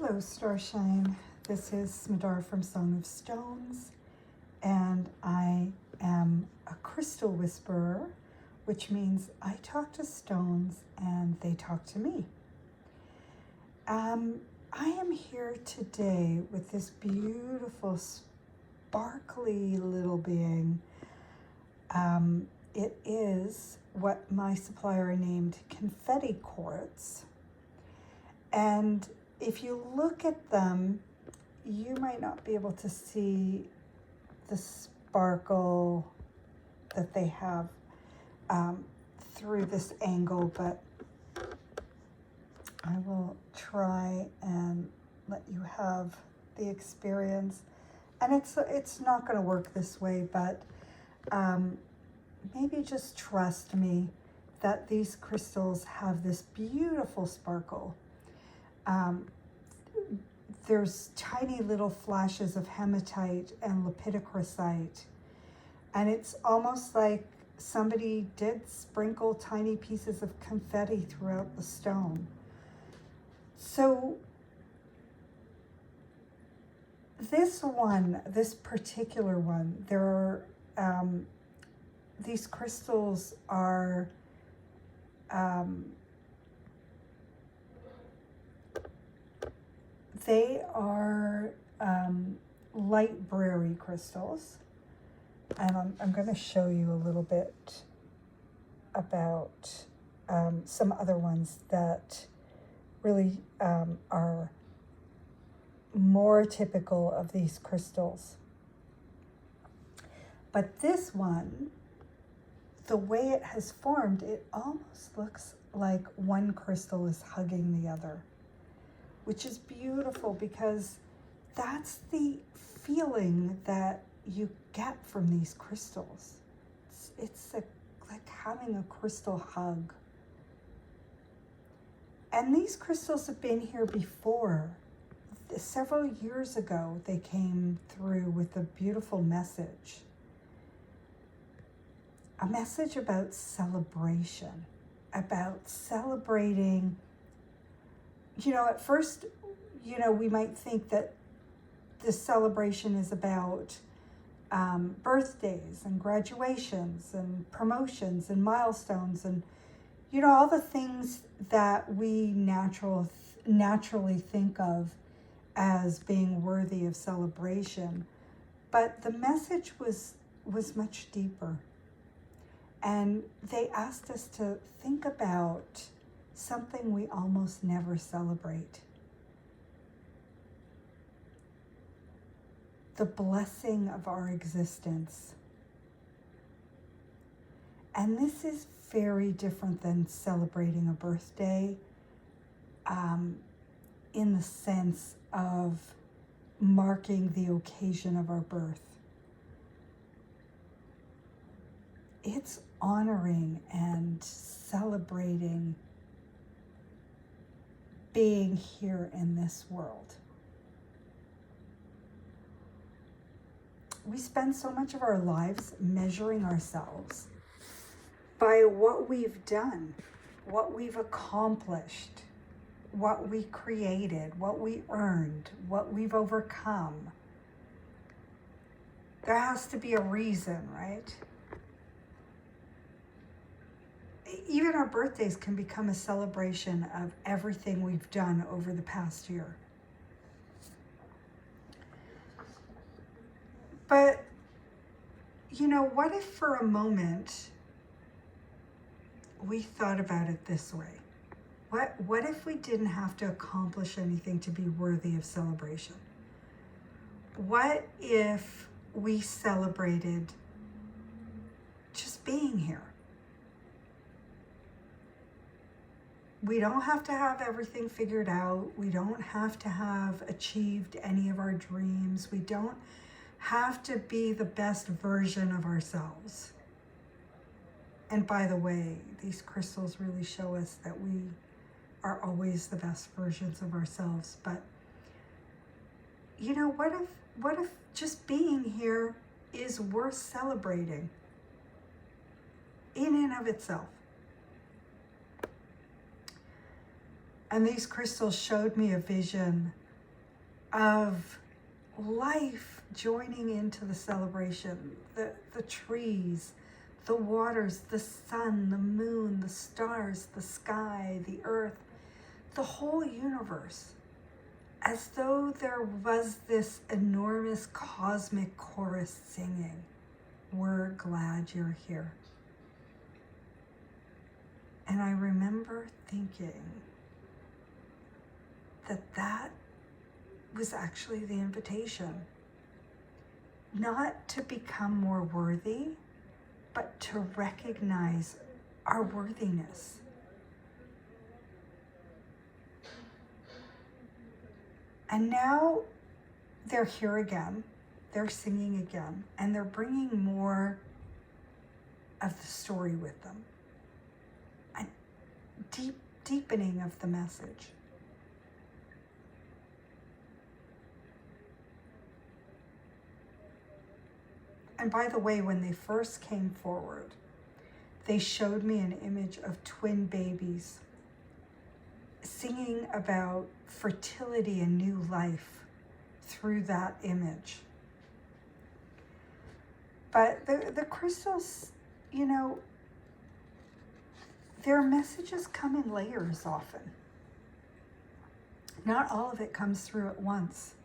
Hello, Starshine. This is Smadar from Song of Stones, and I am a crystal whisperer, which means I talk to stones and they talk to me. I am here today with this beautiful, sparkly little being. It is what my supplier named confetti quartz. And if you look at them, you might not be able to see the sparkle that they have through this angle, but I will try and let you have the experience. And it's not going to work this way, but maybe just trust me that these crystals have this beautiful sparkle. There's tiny little flashes of hematite and lepidocrasite, and it's almost like somebody did sprinkle tiny pieces of confetti throughout the stone. So this particular one, there are, these crystals are they are light-brary crystals, and I'm going to show you a little bit about some other ones that really are more typical of these crystals. But this one, the way it has formed, it almost looks like one crystal is hugging the other, which is beautiful because that's the feeling that you get from these crystals. It's like having a crystal hug. And these crystals have been here before. Several years ago, they came through with a beautiful message. A message about celebration, about celebrating. You know, at first, we might think that this celebration is about birthdays and graduations and promotions and milestones and, all the things that we naturally think of as being worthy of celebration. But the message was much deeper. And they asked us to think about something we almost never celebrate. The blessing of our existence. And this is very different than celebrating a birthday in the sense of marking the occasion of our birth. It's honoring and celebrating being here in this world. We spend so much of our lives measuring ourselves by what we've done, what we've accomplished, what we created, what we earned, what we've overcome. There has to be a reason, right? Even our birthdays can become a celebration of everything we've done over the past year. But, what if for a moment we thought about it this way? What if we didn't have to accomplish anything to be worthy of celebration? What if we celebrated just being here? We don't have to have everything figured out. We don't have to have achieved any of our dreams. We don't have to be the best version of ourselves. And by the way, these crystals really show us that we are always the best versions of ourselves. But, what if just being here is worth celebrating in and of itself? And these crystals showed me a vision of life joining into the celebration. The trees, the waters, the sun, the moon, the stars, the sky, the earth, the whole universe, as though there was this enormous cosmic chorus singing, "We're glad you're here." And I remember thinking that was actually the invitation, not to become more worthy, but to recognize our worthiness. And now they're here again, they're singing again, and they're bringing more of the story with them, a deepening of the message. And by the way, when they first came forward, they showed me an image of twin babies singing about fertility and new life through that image. But the crystals, you know, their messages come in layers often. Not all of it comes through at once.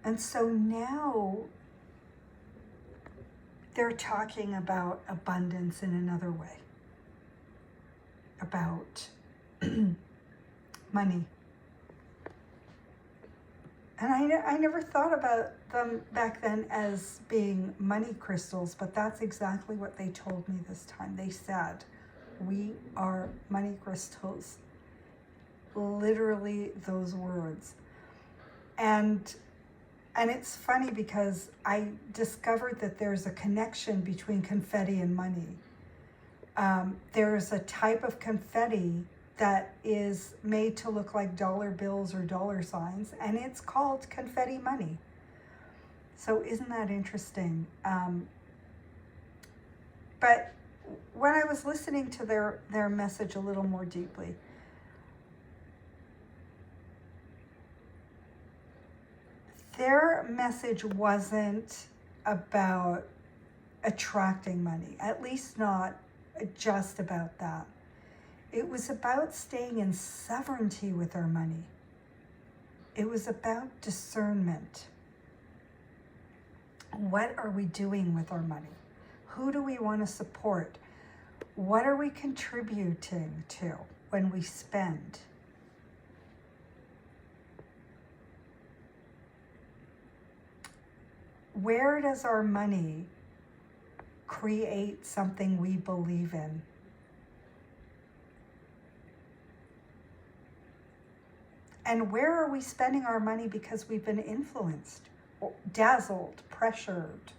And so now they're talking about abundance in another way, about money. And I never thought about them back then as being money crystals, but that's exactly what they told me this time. They said, "We are money crystals." Literally those words. And it's funny because I discovered that there's a connection between confetti and money. There's a type of confetti that is made to look like dollar bills or dollar signs, and it's called confetti money. So isn't that interesting? But when I was listening to their message a little more deeply, their message wasn't about attracting money, at least not just about that. It was about staying in sovereignty with our money. It was about discernment. What are we doing with our money? Who do we want to support? What are we contributing to when we spend? Where does our money create something we believe in? And where are we spending our money because we've been influenced, dazzled, pressured,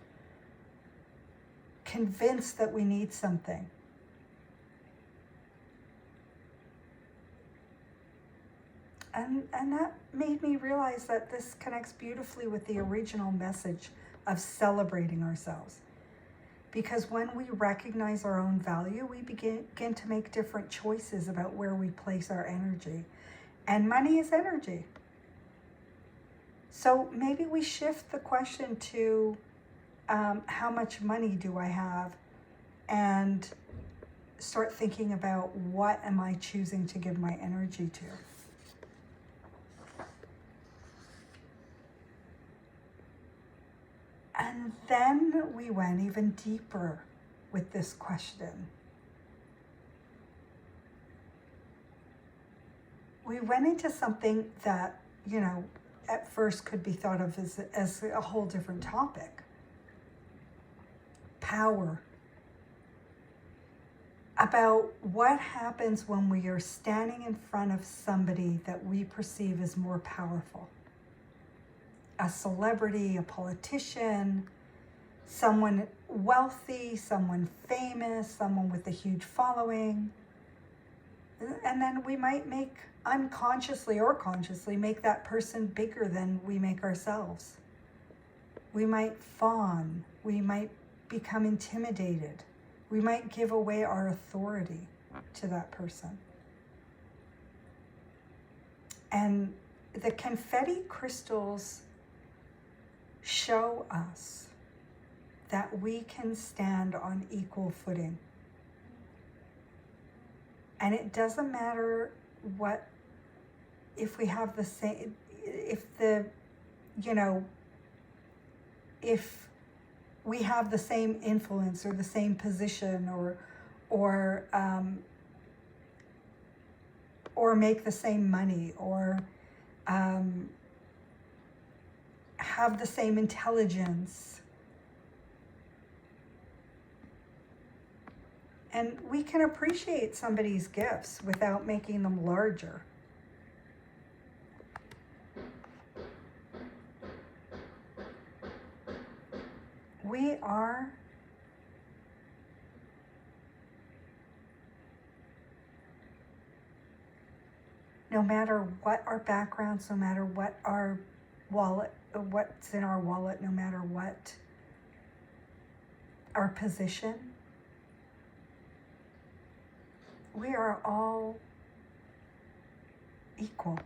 convinced that we need something? And that made me realize that this connects beautifully with the original message of celebrating ourselves. Because when we recognize our own value, we begin to make different choices about where we place our energy. And money is energy. So maybe we shift the question to how much money do I have, and start thinking about what am I choosing to give my energy to. And then we went even deeper with this question. We went into something that, you know, at first could be thought of as a whole different topic. Power. About what happens when we are standing in front of somebody that we perceive as more powerful. A celebrity, a politician, someone wealthy, someone famous, someone with a huge following. And then we might make, unconsciously or consciously, make that person bigger than we make ourselves. We might fawn. We might become intimidated. We might give away our authority to that person. And the confetti crystals show us that we can stand on equal footing. And it doesn't matter what, if we have the same, if we have the same influence or the same position or make the same money or have the same intelligence. And we can appreciate somebody's gifts without making them larger. We are no matter what our backgrounds, no matter what our wallet, what's in our wallet, no matter what our position, we are all equal.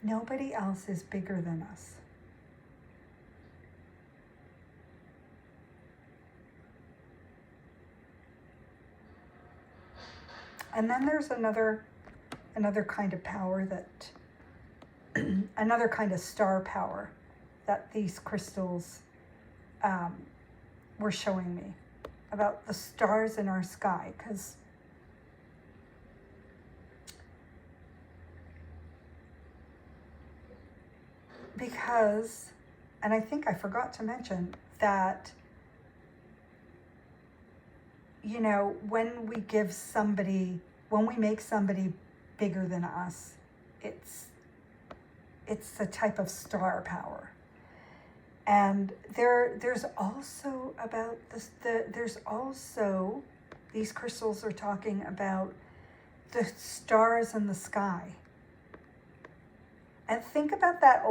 Nobody else is bigger than us. And then there's another kind of power that, another kind of star power that these crystals were showing me about the stars in our sky. Because, and I think I forgot to mention that, you know, when we make somebody bigger than us, it's a type of star power. And there's also about this, these crystals are talking about the stars in the sky. And think about that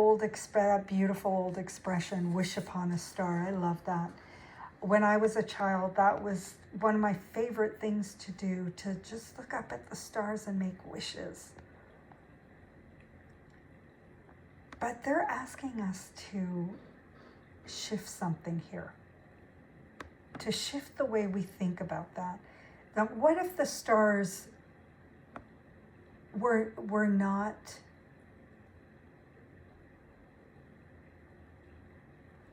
beautiful old expression, wish upon a star. I love that. When I was a child, that was one of my favorite things to do, to just look up at the stars and make wishes. But they're asking us to shift something here, to shift the way we think about that. Now, what if the stars were not...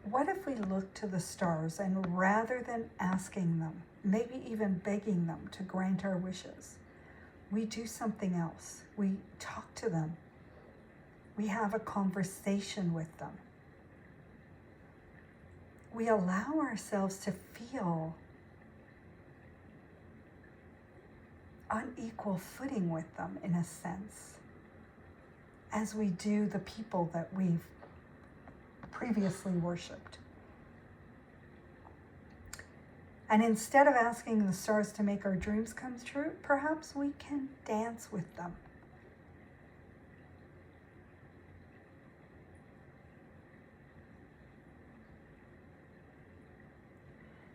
What if we look to the stars and rather than asking them, maybe even begging them to grant our wishes, we do something else. We talk to them. We have a conversation with them. We allow ourselves to feel on equal footing with them, in a sense, as we do the people that we've previously worshipped. And instead of asking the stars to make our dreams come true, perhaps we can dance with them.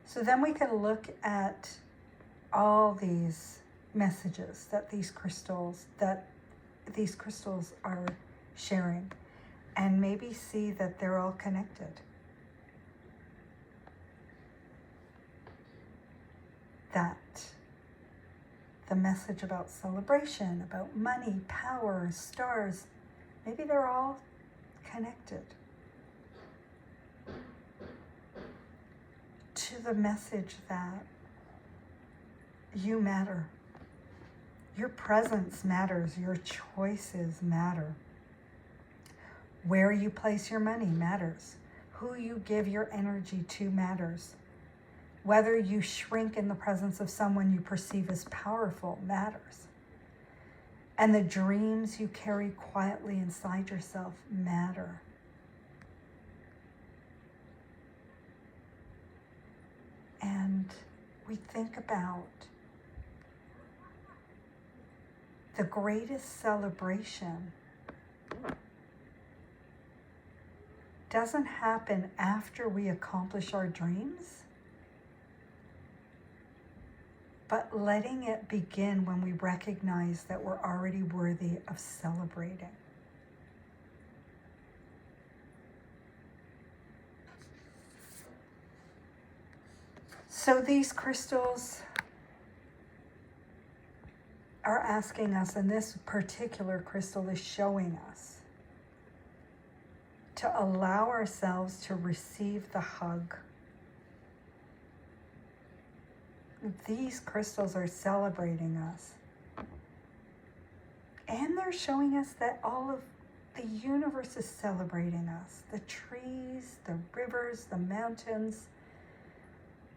So then we can look at all these messages that these crystals are sharing, and maybe see that they're all connected. That the message about celebration, about money, power, stars, maybe they're all connected to the message that you matter. Your presence matters. Your choices matter. Where you place your money matters. Who you give your energy to matters. Whether you shrink in the presence of someone you perceive as powerful matters. And the dreams you carry quietly inside yourself matter. And we think about the greatest celebration doesn't happen after we accomplish our dreams. but letting it begin when we recognize that we're already worthy of celebrating. So these crystals are asking us, and this particular crystal is showing us, to allow ourselves to receive the hug. These crystals are celebrating us. And they're showing us that all of the universe is celebrating us. The trees, the rivers, the mountains,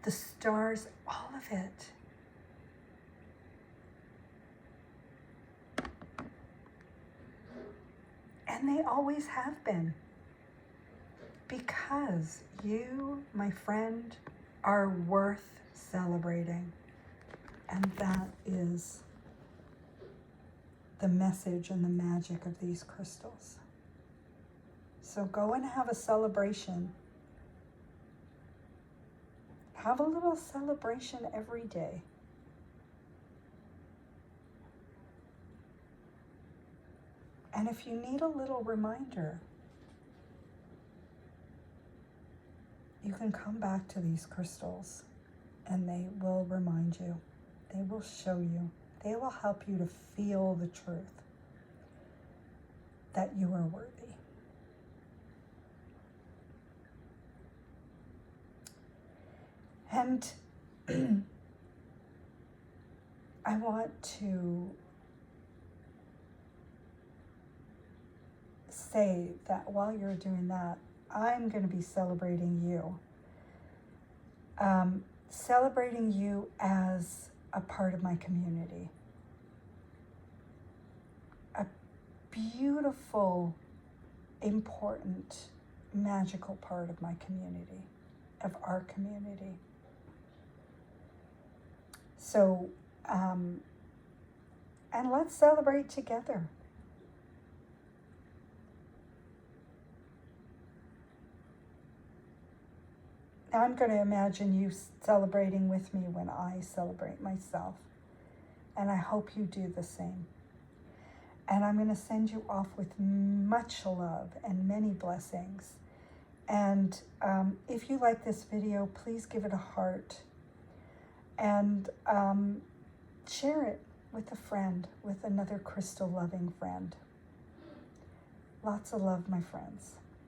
the stars, all of it. And they always have been. Because you, my friend, are worth celebrating. And that is the message and the magic of these crystals. So go and have a celebration. Have a little celebration every day. And if you need a little reminder, you can come back to these crystals and they will remind you. They will show you. They will help you to feel the truth that you are worthy. And I want to say that while you're doing that, I'm going to be celebrating you. Celebrating you as a part of my community. A beautiful, important, magical part of my community, of our community. So, and let's celebrate together. Now I'm going to imagine you celebrating with me when I celebrate myself. And I hope you do the same. And I'm going to send you off with much love and many blessings. And if you like this video, please give it a heart. And share it with a friend, with another crystal-loving friend. Lots of love, my friends.